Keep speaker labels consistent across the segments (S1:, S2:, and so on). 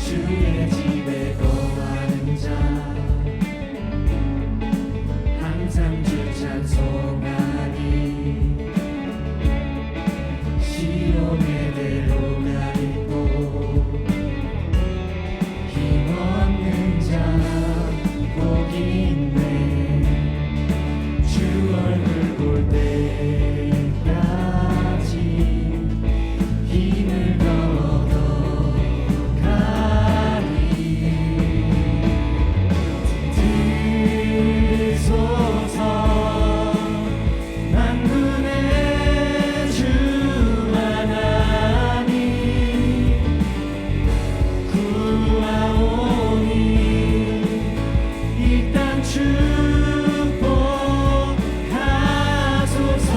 S1: 주의 집에 거하는 자 항상 주 찬송하리 시온의 대로가 있고 힘없는 자 복이 있네 주 얼굴 볼 때까지 힘을 얻어가리 들으소서 만군의 주 하나님 구하오니 이 땅 축복하소서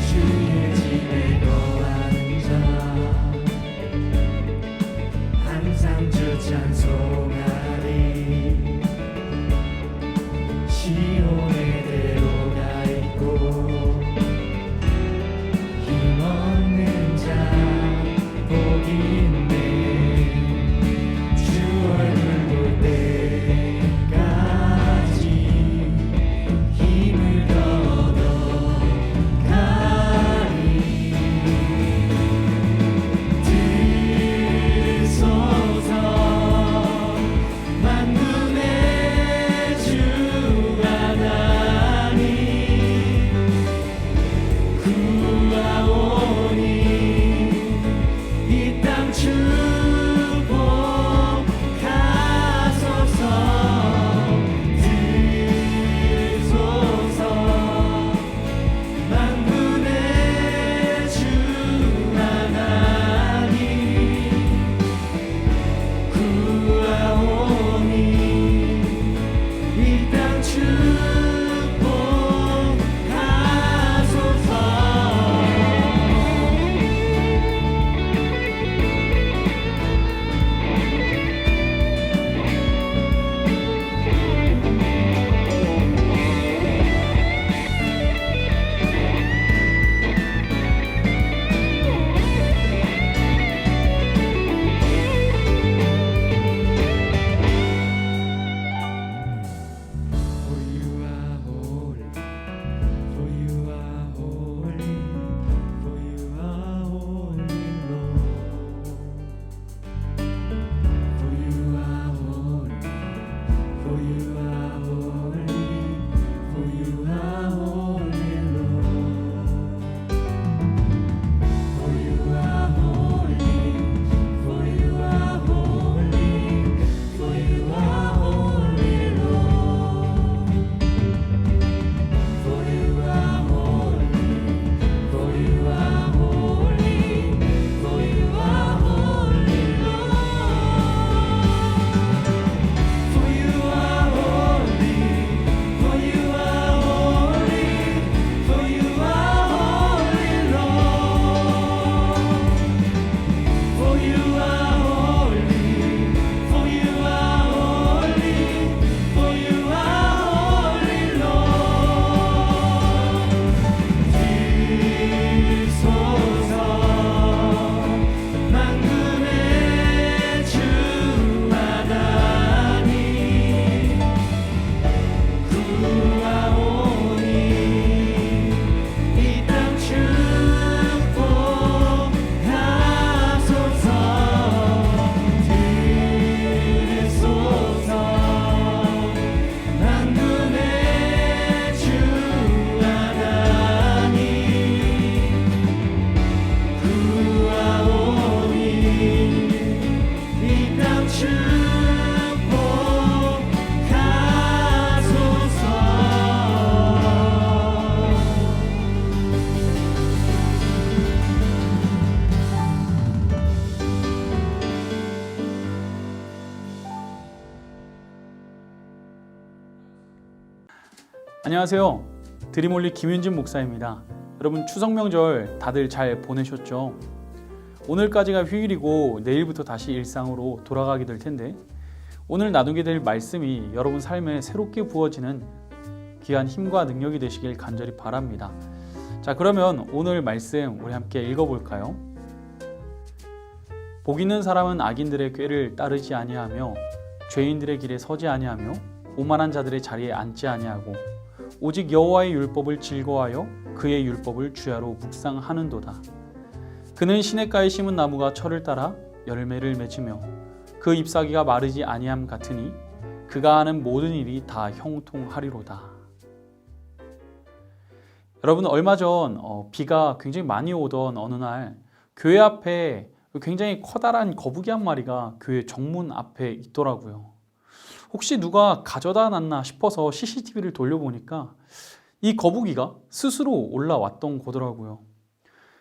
S1: 주의 집에 거하는 자 항상 주 찬송하리 시온의 대로가 있고 힘없는 자 복이 있네 주 얼굴 볼 때까지 힘을 얻어가리 들으소서 만군의 주 하나님 구하오니 이 땅 축복하소서 들으소서 만군의 주 하나님 구하오니 이 땅 축복하소서 For you are holy, for you are holy, for you are holy, Lord. For you are holy, for you are holy, for you are holy, Lord. For you are holy, for you are holy, for you are holy, Lord. For you are holy, for you are holy, for you are holy, Lord. For you are holy, for you are holy, for you are holy, Lord. For you are holy, for you are holy, for you are holy, Lord. 들으소서 만군의 주 하나님 구하오니 이 땅 축복하소서 들으소서 만군의 주 하나님 구하오니 이 땅 축복하소서
S2: 안녕하세요. 드림올리 김윤진 목사입니다. 여러분 추석 명절 다들 잘 보내셨죠? 오늘까지가 휴일이고 내일부터 다시 일상으로 돌아가게 될 텐데 오늘 나누게 될 말씀이 여러분 삶에 새롭게 부어지는 귀한 힘과 능력이 되시길 간절히 바랍니다. 자, 그러면 오늘 말씀 우리 함께 읽어볼까요? 복 있는 사람은 악인들의 꾀를 따르지 아니하며 죄인들의 길에 서지 아니하며 오만한 자들의 자리에 앉지 아니하고 오직 여호와의 율법을 즐거워하여 그의 율법을 주야로 묵상하는도다. 그는 시냇가에 심은 나무가 철을 따라 열매를 맺으며 그 잎사귀가 마르지 아니함 같으니 그가 하는 모든 일이 다 형통하리로다. 여러분, 얼마 전 비가 굉장히 많이 오던 어느 날 교회 앞에 굉장히 커다란 거북이 한 마리가 교회 정문 앞에 있더라고요. 혹시 누가 가져다 놨나 싶어서 CCTV를 돌려보니까 이 거북이가 스스로 올라왔던 거더라고요.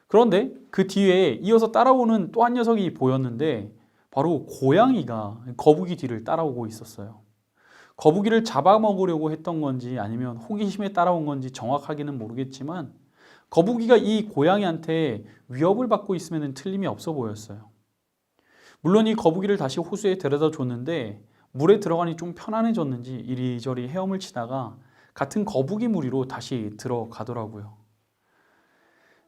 S2: 그런데 그 뒤에 이어서 따라오는 또 한 녀석이 보였는데 바로 고양이가 거북이 뒤를 따라오고 있었어요. 거북이를 잡아먹으려고 했던 건지 아니면 호기심에 따라온 건지 정확하게는 모르겠지만 거북이가 이 고양이한테 위협을 받고 있으면 틀림이 없어 보였어요. 물론 이 거북이를 다시 호수에 데려다 줬는데 물에 들어가니 좀 편안해졌는지 이리저리 헤엄을 치다가 같은 거북이 무리로 다시 들어가더라고요.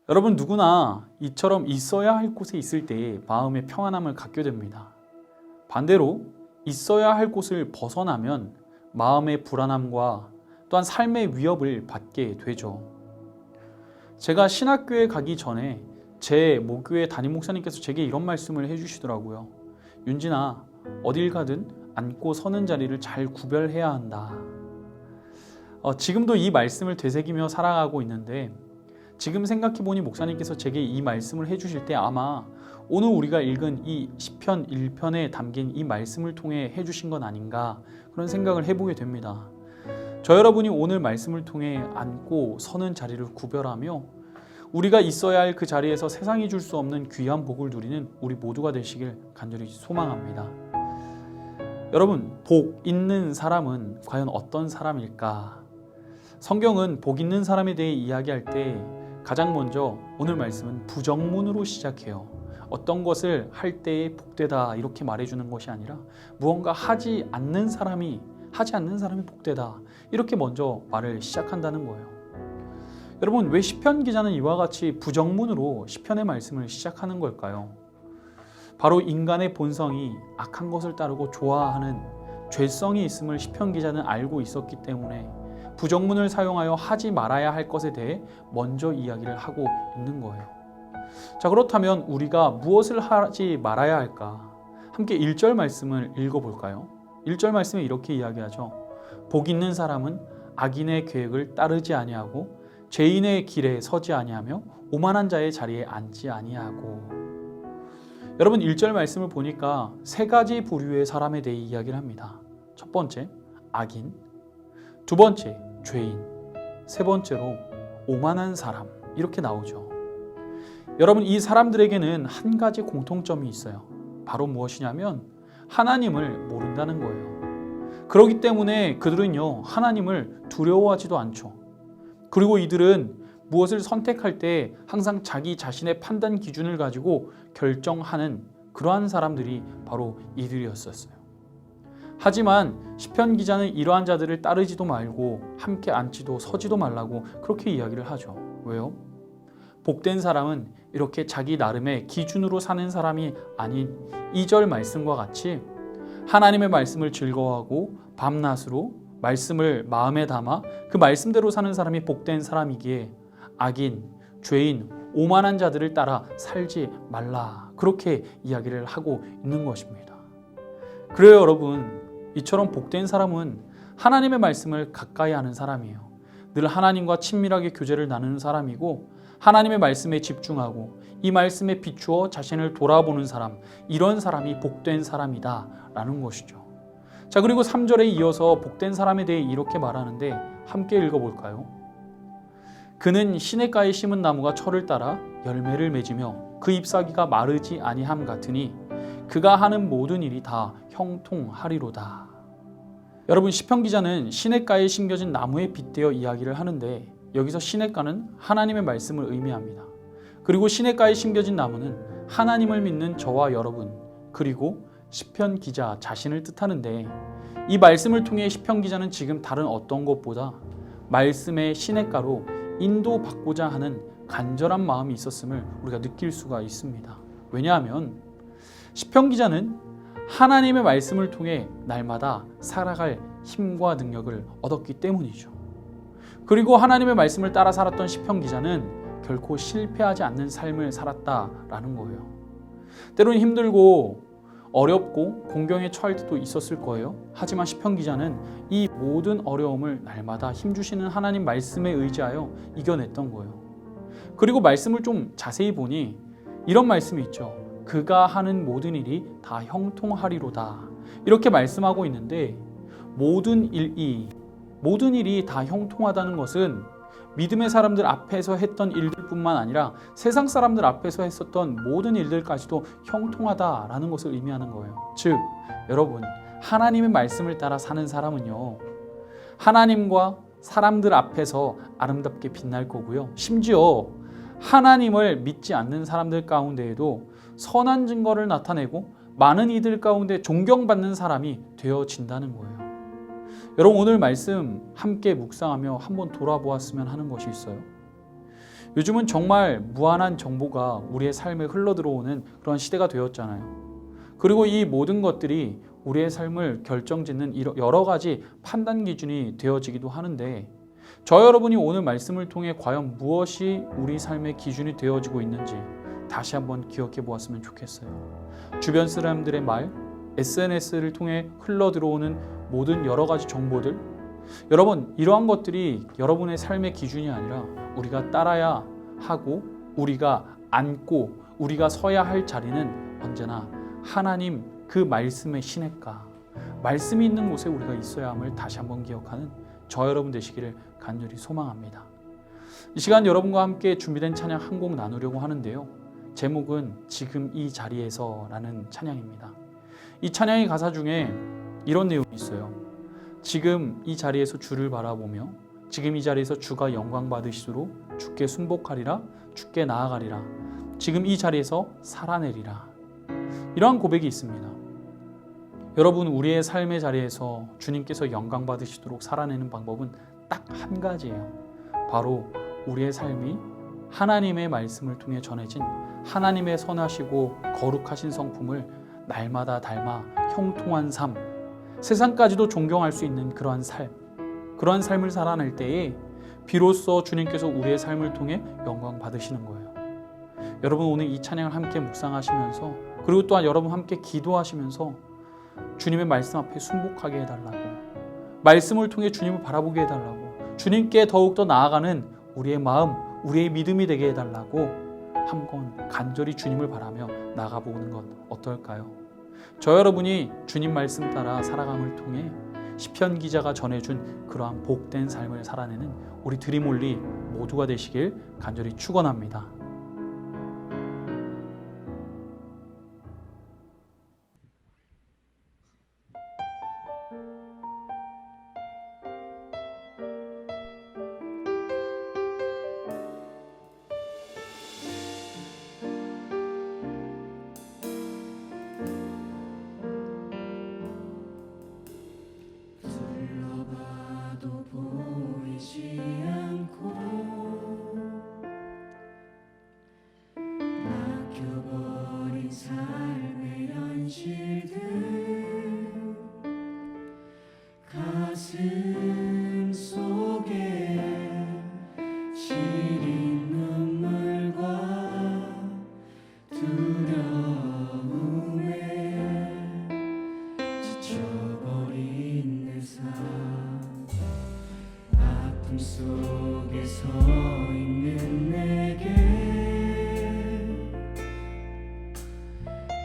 S2: 여러분, 누구나 이처럼 있어야 할 곳에 있을 때 마음의 평안함을 갖게 됩니다. 반대로 있어야 할 곳을 벗어나면 마음의 불안함과 또한 삶의 위협을 받게 되죠. 제가 신학교에 가기 전에 제 모교회 담임 목사님께서 제게 이런 말씀을 해주시더라고요. 윤진아, 어딜 가든 앉고 서는 자리를 잘 구별해야 한다. 지금도 이 말씀을 되새기며 살아가고 있는데 지금 생각해보니 목사님께서 제게 이 말씀을 해주실 때 아마 오늘 우리가 읽은 이 시편 1편에 담긴 이 말씀을 통해 해주신 건 아닌가 그런 생각을 해보게 됩니다. 저 여러분이 오늘 말씀을 통해 앉고 서는 자리를 구별하며 우리가 있어야 할 그 자리에서 세상이 줄 수 없는 귀한 복을 누리는 우리 모두가 되시길 간절히 소망합니다. 여러분, 복 있는 사람은 과연 어떤 사람일까? 성경은 복 있는 사람에 대해 이야기할 때 가장 먼저 오늘 말씀은 부정문으로 시작해요. 어떤 것을 할 때에 복되다 이렇게 말해주는 것이 아니라 무언가 하지 않는 사람이 복되다 이렇게 먼저 말을 시작한다는 거예요. 여러분, 왜 시편 기자는 이와 같이 부정문으로 시편의 말씀을 시작하는 걸까요? 바로 인간의 본성이 악한 것을 따르고 좋아하는 죄성이 있음을 시편 기자는 알고 있었기 때문에 부정문을 사용하여 하지 말아야 할 것에 대해 먼저 이야기를 하고 있는 거예요. 자, 그렇다면 우리가 무엇을 하지 말아야 할까? 함께 1절 말씀을 읽어볼까요? 1절 말씀에 이렇게 이야기하죠. 복 있는 사람은 악인의 계획을 따르지 아니하고 죄인의 길에 서지 아니하며 오만한 자의 자리에 앉지 아니하고. 여러분, 1절 말씀을 보니까 세 가지 부류의 사람에 대해 이야기를 합니다. 첫 번째, 악인. 두 번째, 죄인. 세 번째로 오만한 사람. 이렇게 나오죠. 여러분, 이 사람들에게는 한 가지 공통점이 있어요. 바로 무엇이냐면 하나님을 모른다는 거예요. 그렇기 때문에 그들은요, 하나님을 두려워하지도 않죠. 그리고 이들은 무엇을 선택할 때 항상 자기 자신의 판단 기준을 가지고 결정하는 그러한 사람들이 바로 이들이었어요. 하지만 시편 기자는 이러한 자들을 따르지도 말고 함께 앉지도 서지도 말라고 그렇게 이야기를 하죠. 왜요? 복된 사람은 이렇게 자기 나름의 기준으로 사는 사람이 아닌 2절 말씀과 같이 하나님의 말씀을 즐거워하고 밤낮으로 말씀을 마음에 담아 그 말씀대로 사는 사람이 복된 사람이기에 악인, 죄인, 오만한 자들을 따라 살지 말라 그렇게 이야기를 하고 있는 것입니다. 그래요, 여러분. 이처럼 복된 사람은 하나님의 말씀을 가까이 하는 사람이에요. 늘 하나님과 친밀하게 교제를 나누는 사람이고 하나님의 말씀에 집중하고 이 말씀에 비추어 자신을 돌아보는 사람, 이런 사람이 복된 사람이다 라는 것이죠. 자, 그리고 3절에 이어서 복된 사람에 대해 이렇게 말하는데 함께 읽어볼까요? 그는 시냇가에 심은 나무가 철을 따라 열매를 맺으며 그 잎사귀가 마르지 아니함 같으니 그가 하는 모든 일이 다 형통하리로다. 여러분, 시편 기자는 시냇가에 심겨진 나무에 빗대어 이야기를 하는데 여기서 시냇가는 하나님의 말씀을 의미합니다. 그리고 시냇가에 심겨진 나무는 하나님을 믿는 저와 여러분, 그리고 시편 기자 자신을 뜻하는데 이 말씀을 통해 시편 기자는 지금 다른 어떤 것보다 말씀의 시냇가로 인도받고자 하는 간절한 마음이 있었음을 우리가 느낄 수가 있습니다. 왜냐하면 시편 기자는 하나님의 말씀을 통해 날마다 살아갈 힘과 능력을 얻었기 때문이죠. 그리고 하나님의 말씀을 따라 살았던 시편 기자는 결코 실패하지 않는 삶을 살았다라는 거예요. 때로는 힘들고 어렵고 공경에 처할 때도 있었을 거예요. 하지만 시편 기자는 이 모든 어려움을 날마다 힘주시는 하나님 말씀에 의지하여 이겨냈던 거예요. 그리고 말씀을 좀 자세히 보니 이런 말씀이 있죠. 그가 하는 모든 일이 다 형통하리로다. 이렇게 말씀하고 있는데 모든 일이 다 형통하다는 것은 믿음의 사람들 앞에서 했던 일들뿐만 아니라 세상 사람들 앞에서 했었던 모든 일들까지도 형통하다라는 것을 의미하는 거예요. 즉, 여러분, 하나님의 말씀을 따라 사는 사람은요, 하나님과 사람들 앞에서 아름답게 빛날 거고요. 심지어 하나님을 믿지 않는 사람들 가운데에도 선한 증거를 나타내고 많은 이들 가운데 존경받는 사람이 되어진다는 거예요. 여러분, 오늘 말씀 함께 묵상하며 한번 돌아보았으면 하는 것이 있어요. 요즘은 정말 무한한 정보가 우리의 삶에 흘러들어오는 그런 시대가 되었잖아요. 그리고 이 모든 것들이 우리의 삶을 결정짓는 여러 가지 판단 기준이 되어지기도 하는데, 저 여러분이 오늘 말씀을 통해 과연 무엇이 우리 삶의 기준이 되어지고 있는지 다시 한번 기억해 보았으면 좋겠어요. 주변 사람들의 말, SNS를 통해 흘러들어오는 모든 여러 가지 정보들, 여러분, 이러한 것들이 여러분의 삶의 기준이 아니라 우리가 따라야 하고 우리가 앉고 우리가 서야 할 자리는 언제나 하나님 그 말씀의 시냇가, 말씀이 있는 곳에 우리가 있어야 함을 다시 한번 기억하는 저 여러분 되시기를 간절히 소망합니다. 이 시간 여러분과 함께 준비된 찬양 한 곡 나누려고 하는데요. 제목은 지금 이 자리에서 라는 찬양입니다. 이 찬양의 가사 중에 이런 내용이 있어요. 지금 이 자리에서 주를 바라보며 지금 이 자리에서 주가 영광 받으시도록 주께 순복하리라, 주께 나아가리라, 지금 이 자리에서 살아내리라. 이러한 고백이 있습니다. 여러분, 우리의 삶의 자리에서 주님께서 영광 받으시도록 살아내는 방법은 딱 한 가지예요. 바로 우리의 삶이 하나님의 말씀을 통해 전해진 하나님의 선하시고 거룩하신 성품을 날마다 닮아 형통한 삶, 세상까지도 존경할 수 있는 그러한 삶을 살아낼 때에 비로소 주님께서 우리의 삶을 통해 영광 받으시는 거예요. 여러분, 오늘 이 찬양을 함께 묵상하시면서, 그리고 또한 여러분 함께 기도하시면서 주님의 말씀 앞에 순복하게 해달라고, 말씀을 통해 주님을 바라보게 해달라고, 주님께 더욱더 나아가는 우리의 마음, 우리의 믿음이 되게 해달라고 한번 간절히 주님을 바라며 나가보는 것 어떨까요? 저 여러분이 주님 말씀 따라 살아감을 통해 시편 기자가 전해준 그러한 복된 삶을 살아내는 우리 드림올리 모두가 되시길 간절히 축원합니다.
S1: 보이지 않고 막혀버린 삶의 현실들, 가슴 속에 시린 눈물과 두려움에 지쳐버린 내 삶, 아픔 속에 서 있는 내게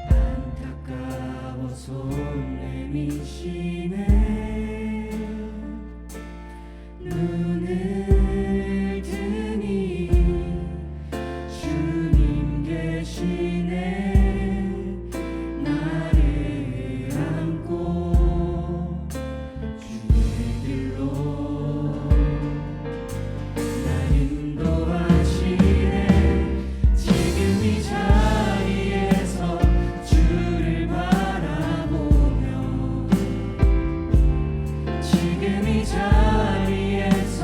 S1: 안타까워 손 내미시네. 눈을 뜨니 주님 계시네. 나를 안고 주의 길로 날 인도하시네. 지금 이 자리에서 주를 바라보며 지금 이 자리에서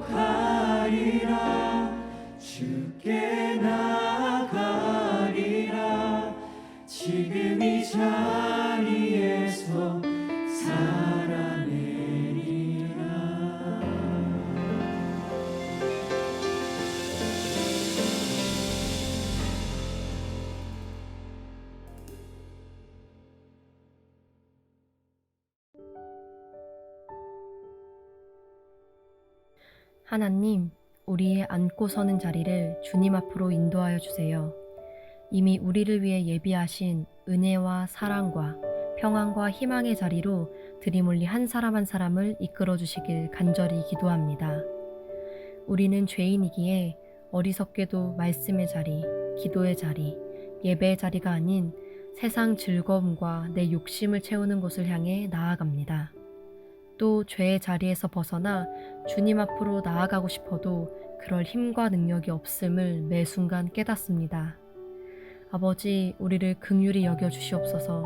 S1: 가리라 주께 나가리라 지금 이 자리에서 살아내리라.
S3: 하나님, 우리의 앉고 서는 자리를 주님 앞으로 인도하여 주세요. 이미 우리를 위해 예비하신 은혜와 사랑과 평안과 희망의 자리로 드리몰리 한 사람 한 사람을 이끌어 주시길 간절히 기도합니다. 우리는 죄인이기에 어리석게도 말씀의 자리, 기도의 자리, 예배의 자리가 아닌 세상 즐거움과 내 욕심을 채우는 곳을 향해 나아갑니다. 또 죄의 자리에서 벗어나 주님 앞으로 나아가고 싶어도 그럴 힘과 능력이 없음을 매 순간 깨닫습니다. 아버지, 우리를 긍휼히 여겨 주시옵소서.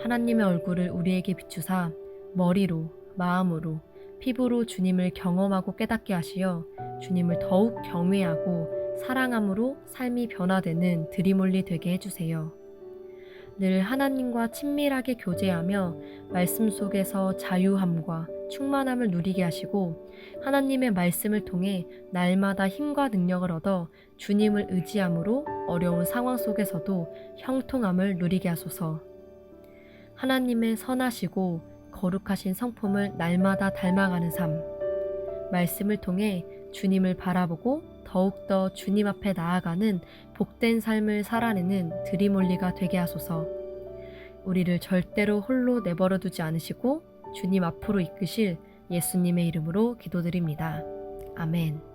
S3: 하나님의 얼굴을 우리에게 비추사 머리로, 마음으로, 피부로 주님을 경험하고 깨닫게 하시어 주님을 더욱 경외하고 사랑함으로 삶이 변화되는 드리몰리 되게 해주세요. 늘 하나님과 친밀하게 교제하며 말씀 속에서 자유함과 충만함을 누리게 하시고 하나님의 말씀을 통해 날마다 힘과 능력을 얻어 주님을 의지함으로 어려운 상황 속에서도 형통함을 누리게 하소서. 하나님의 선하시고 거룩하신 성품을 날마다 닮아가는 삶, 말씀을 통해 주님을 바라보고 더욱더 주님 앞에 나아가는 복된 삶을 살아내는 드리몰리가 되게 하소서. 우리를 절대로 홀로 내버려 두지 않으시고 주님 앞으로 이끄실 예수님의 이름으로 기도드립니다. 아멘.